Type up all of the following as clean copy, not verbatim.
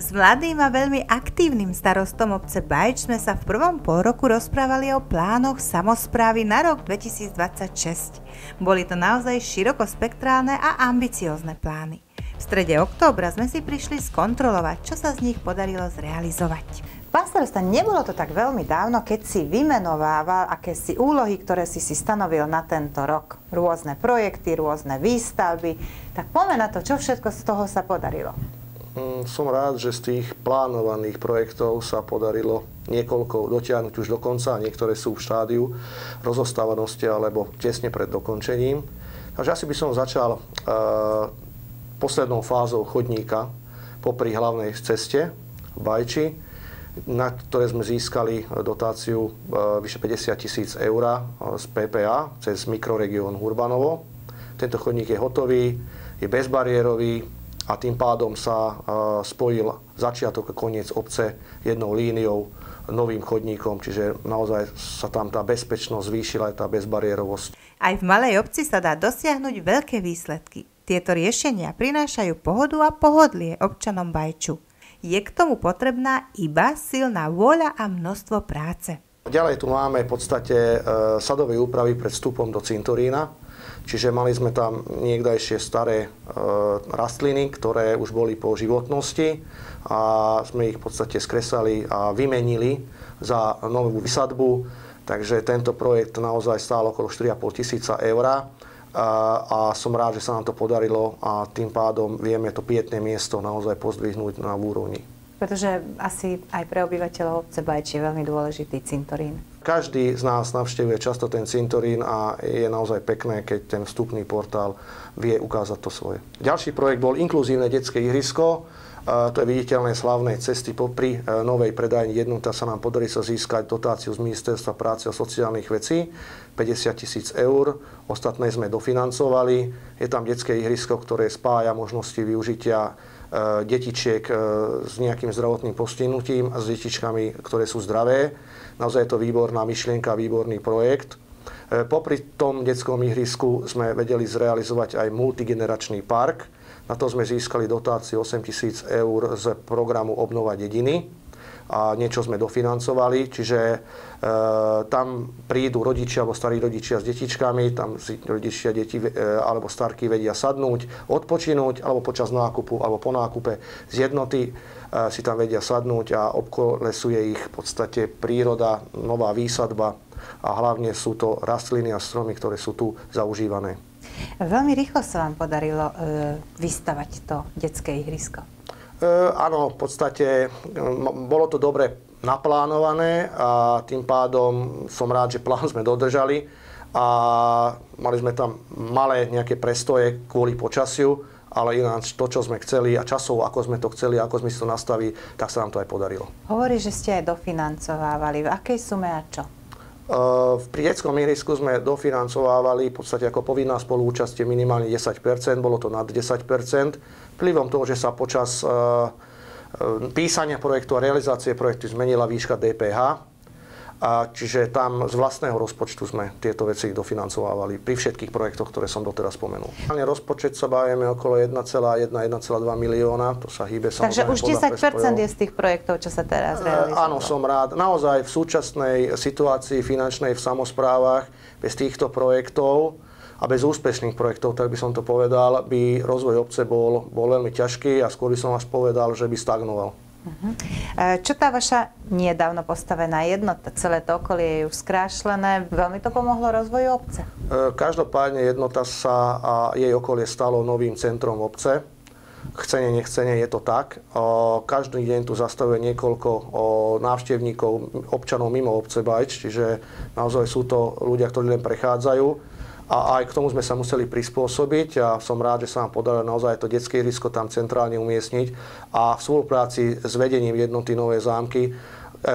S mladým a veľmi aktívnym starostom obce Bajč sme sa v prvom pôroku rozprávali o plánoch samosprávy na rok 2026. Boli to naozaj širokospektrálne a ambiciózne plány. V strede októbra sme si prišli skontrolovať, čo sa z nich podarilo zrealizovať. Pán starosta, nebolo to tak veľmi dávno, keď si vymenovával akési úlohy, ktoré si stanovil na tento rok. Rôzne projekty, rôzne výstavby. Tak poďme na to, čo všetko z toho sa podarilo. Som rád, že z tých plánovaných projektov sa podarilo niekoľko dotiahnuť už do konca, a niektoré sú v štádiu rozostávanosti alebo tesne pred dokončením. Takže asi by som začal poslednou fázou chodníka popri hlavnej ceste v Bajči, na ktoré sme získali dotáciu vyše 50 000 eur z PPA cez mikroregión Hurbanovo. Tento chodník je hotový, je bezbariérový a tým pádom sa spojil začiatok a koniec obce jednou líniou, novým chodníkom, čiže naozaj sa tam tá bezpečnosť zvýšila, aj tá bezbariérovosť. Aj v malej obci sa dá dosiahnuť veľké výsledky. Tieto riešenia prinášajú pohodu a pohodlie občanom Bajču. Je k tomu potrebná iba silná vôľa a množstvo práce. Ďalej tu máme v podstate sadové úpravy pred vstupom do cintorína. Čiže mali sme tam niekdajšie staré rastliny, ktoré už boli po životnosti a sme ich v podstate skresali a vymenili za novú vysadbu. Takže tento projekt naozaj stál okolo 4 500 eur a som rád, že sa nám to podarilo a tým pádom vieme to pietné miesto naozaj pozdvihnúť na úrovni. Pretože asi aj pre obyvateľov obce Bajč je veľmi dôležitý cintorín. Každý z nás navštevuje často ten cintorín a je naozaj pekné, keď ten vstupný portál vie ukázať to svoje. Ďalší projekt bol inkluzívne detské ihrisko. To je viditeľné slavnej cesty popri novej predajni Jednota sa nám podarí sa získať dotáciu z Ministerstva práce a sociálnych vecí 50 000 eur. Ostatné sme dofinancovali. Je tam detské ihrisko, ktoré spája možnosti využitia detičiek s nejakým zdravotným postihnutím a s detičkami, ktoré sú zdravé. Naozaj je to výborná myšlienka, výborný projekt. Popri tom detskom ihrisku sme vedeli zrealizovať aj multigeneračný park. Na to sme získali dotáciu 8 000 eur z programu Obnova dediny a niečo sme dofinancovali, čiže tam prídu rodičia alebo starí rodičia s detičkami, tam si rodičia, deti alebo starky vedia sadnúť, odpočinúť, alebo počas nákupu, alebo po nákupe z Jednoty si tam vedia sadnúť a obkolesuje ich v podstate príroda, nová výsadba a hlavne sú to rastliny a stromy, ktoré sú tu zaužívané. Veľmi rýchlo sa vám podarilo vystavať to detské ihrisko. Áno, v podstate bolo to dobre naplánované a tým pádom som rád, že plán sme dodržali a mali sme tam malé nejaké prestoje kvôli počasiu, ale ináč to, čo sme chceli a časov, ako sme to chceli, ako sme si to nastavili, tak sa nám to aj podarilo. Hovorí, že ste aj dofinancovávali. V akej sume a čo? Pri detskom ihrisku sme dofinancovávali v podstate ako povinná spoluúčasť minimálne 10%, bolo to nad 10%. Vplyvom toho, že sa počas písania projektu a realizácie projektu zmenila výška DPH, čiže tam z vlastného rozpočtu sme tieto veci dofinancovávali pri všetkých projektoch, ktoré som doteraz spomenul. Rozpočet sa bavíme okolo 1,1-1,2 milióna, to sa hýbe samozrejme. Takže už 10% je z tých projektov, čo sa teraz realizuje. Áno, som rád. Naozaj v súčasnej situácii finančnej v samosprávach bez týchto projektov a bez úspešných projektov, tak by som to povedal, by rozvoj obce bol veľmi ťažký a skôr by som až povedal, že by stagnoval. Čo tá vaša nedávno postavená Jednota, celé to okolie je už skrášlené, veľmi to pomohlo rozvoju obce? Každopádne Jednota sa a jej okolie stalo novým centrom obce. Chcene, nechcene je to tak. Každý deň tu zastavuje niekoľko návštevníkov, občanov mimo obce Bajč, čiže naozaj sú to ľudia, ktorí len prechádzajú. A aj k tomu sme sa museli prispôsobiť a som rád, že sa nám podarilo naozaj to detské ihrisko tam centrálne umiestniť a v spolupráci s vedením Jednoty Nové Zámky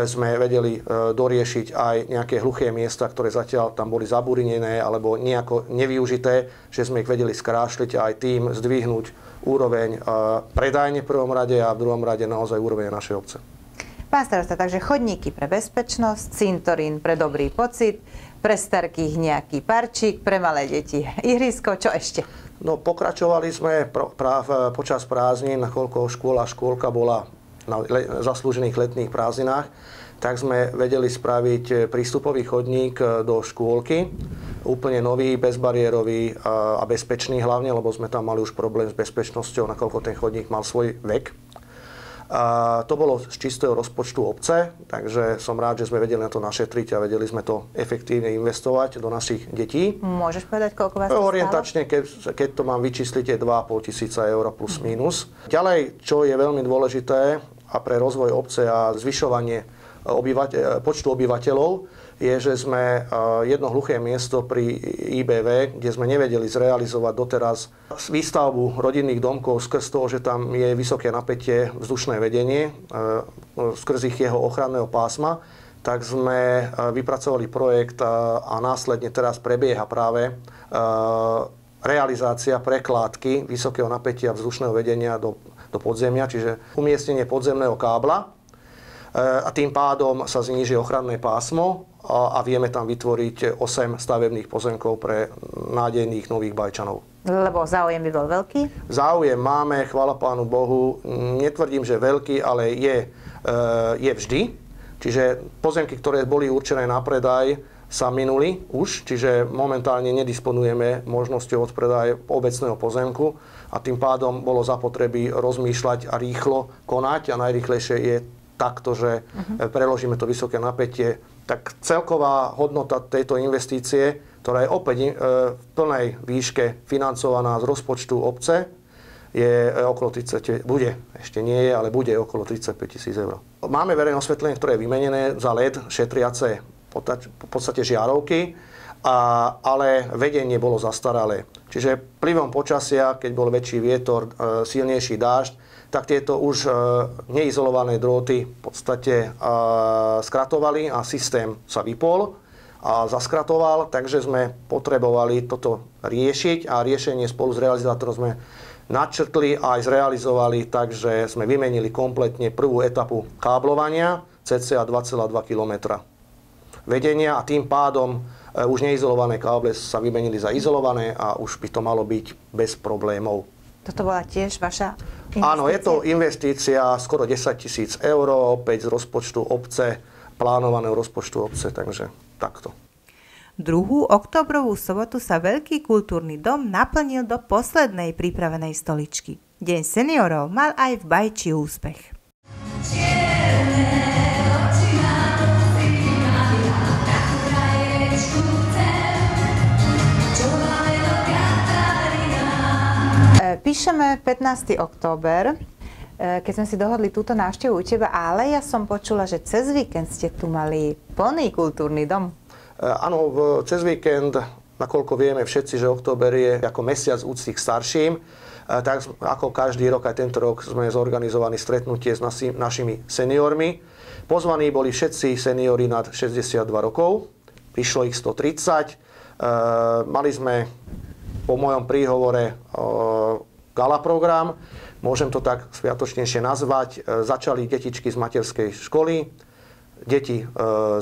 sme vedeli doriešiť aj nejaké hluché miesta, ktoré zatiaľ tam boli zaburinené alebo nejako nevyužité, že sme ich vedeli skrášliť a aj tým zdvihnúť úroveň predajne v prvom rade a v druhom rade naozaj úroveň našej obce. Pán starosta, takže chodníky pre bezpečnosť, cintorín pre dobrý pocit, pre starkých nejaký parčík, pre malé deti ihrisko, čo ešte? No, pokračovali sme počas prázdnin, nakoľko škôlka bola na zaslúžených letných prázdninách, tak sme vedeli spraviť prístupový chodník do škôlky, úplne nový, bezbariérový a bezpečný hlavne, lebo sme tam mali už problém s bezpečnosťou, nakoľko ten chodník mal svoj vek. A to bolo z čistého rozpočtu obce, takže som rád, že sme vedeli na to našetriť a vedeli sme to efektívne investovať do našich detí. Môžeš povedať, koľko vás to stálo? Orientačne, keď to mám vyčísliť, je 2 500 eur plus minus. Ďalej, čo je veľmi dôležité a pre rozvoj obce a zvyšovanie počtu obyvateľov, je, že sme jedno hluché miesto pri IBV, kde sme nevedeli zrealizovať doteraz výstavbu rodinných domkov skrz toho, že tam je vysoké napätie vzdušné vedenie, skrz ich jeho ochranného pásma, tak sme vypracovali projekt a následne teraz prebieha práve realizácia prekládky vysokého napätia vzdušného vedenia do podzemia, čiže umiestnenie podzemného kábla, a tým pádom sa zníži ochranné pásmo a vieme tam vytvoriť 8 stavebných pozemkov pre nádejných nových Bajčanov. Lebo záujem by bol veľký? Záujem máme, chvála Pánu Bohu. Netvrdím, že veľký, ale je vždy. Čiže pozemky, ktoré boli určené na predaj, sa minuli už, čiže momentálne nedisponujeme možnosťou odpredaja obecného pozemku a tým pádom bolo zapotreby rozmýšľať a rýchlo konať a najrýchlejšie je takto, že preložíme to vysoké napätie. Tak celková hodnota tejto investície, ktorá je opäť v plnej výške financovaná z rozpočtu obce, je okolo 30, bude, ešte nie je, ale bude okolo 35 000 eur. Máme verejné osvetlenie, ktoré je vymenené za LED, šetriace v podstate žiarovky, ale vedenie bolo zastaralé. Čiže vplyvom počasia, keď bol väčší vietor, silnejší dážď, tak tieto už neizolované drôty v podstate skratovali a systém sa vypol a zaskratoval, takže sme potrebovali toto riešiť a riešenie spolu s realizátorom sme načrtli a aj zrealizovali, takže sme vymenili kompletne prvú etapu káblovania, cca 2,2 km vedenia a tým pádom už neizolované káble sa vymenili za izolované a už by to malo byť bez problémov. Toto bola tiež vaša investícia? Áno, je to investícia skoro 10 000 eur, opäť z rozpočtu obce, plánovaného rozpočtu obce, takže takto. 2. októbrovú sobotu sa Veľký kultúrny dom naplnil do poslednej pripravenej stoličky. Deň seniorov mal aj v Bajči úspech. Píšeme 15. október, keď sme si dohodli túto návštevu u teba, ale ja som počula, že cez víkend ste tu mali plný kultúrny dom. Áno, cez víkend, nakoľko vieme všetci, že október je ako mesiac úcty k starším, tak ako každý rok, aj tento rok sme zorganizovali stretnutie s našimi seniormi. Pozvaní boli všetci seniori nad 62 rokov, prišlo ich 130. Mali sme po mojom príhovore gala program, môžem to tak sviatočnejšie nazvať. Začali detičky z materskej školy, deti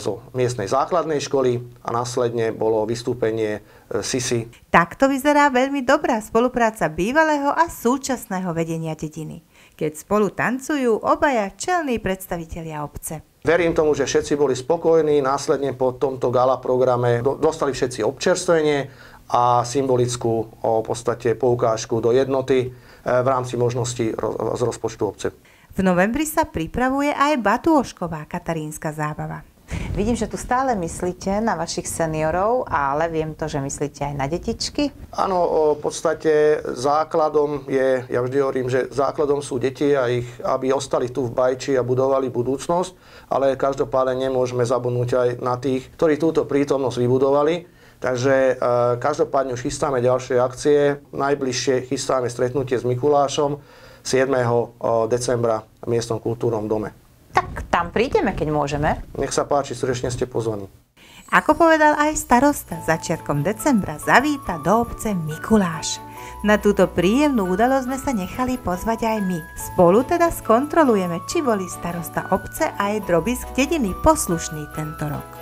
zo miestnej základnej školy a následne bolo vystúpenie Sisy. Takto vyzerá veľmi dobrá spolupráca bývalého a súčasného vedenia dediny, keď spolu tancujú obaja čelní predstavitelia obce. Verím tomu, že všetci boli spokojní, následne po tomto gala programe dostali všetci občerstvenie a symbolickú v podstate poukážku do jednoty v rámci možností z rozpočtu obce. V novembri sa pripravuje aj batôžková katarínska zábava. Vidím, že tu stále myslíte na vašich seniorov, ale viem to, že myslíte aj na detičky. Áno, v podstate základom je, ja vždy hovorím, že základom sú deti a ich, aby ostali tu v Bajči a budovali budúcnosť, ale každopádne nemôžeme zabudnúť aj na tých, ktorí túto prítomnosť vybudovali. Takže každopádne už chystáme ďalšie akcie. Najbližšie chystáme stretnutie s Mikulášom 7. decembra v miestnom kultúrnom dome. Tak tam prídeme, keď môžeme. Nech sa páči, srdečne ste pozvaní. Ako povedal aj starosta, začiatkom decembra zavíta do obce Mikuláš. Na túto príjemnú udalosť sme sa nechali pozvať aj my. Spolu teda skontrolujeme, či boli starosta obce aj drobisk dediny poslušní tento rok.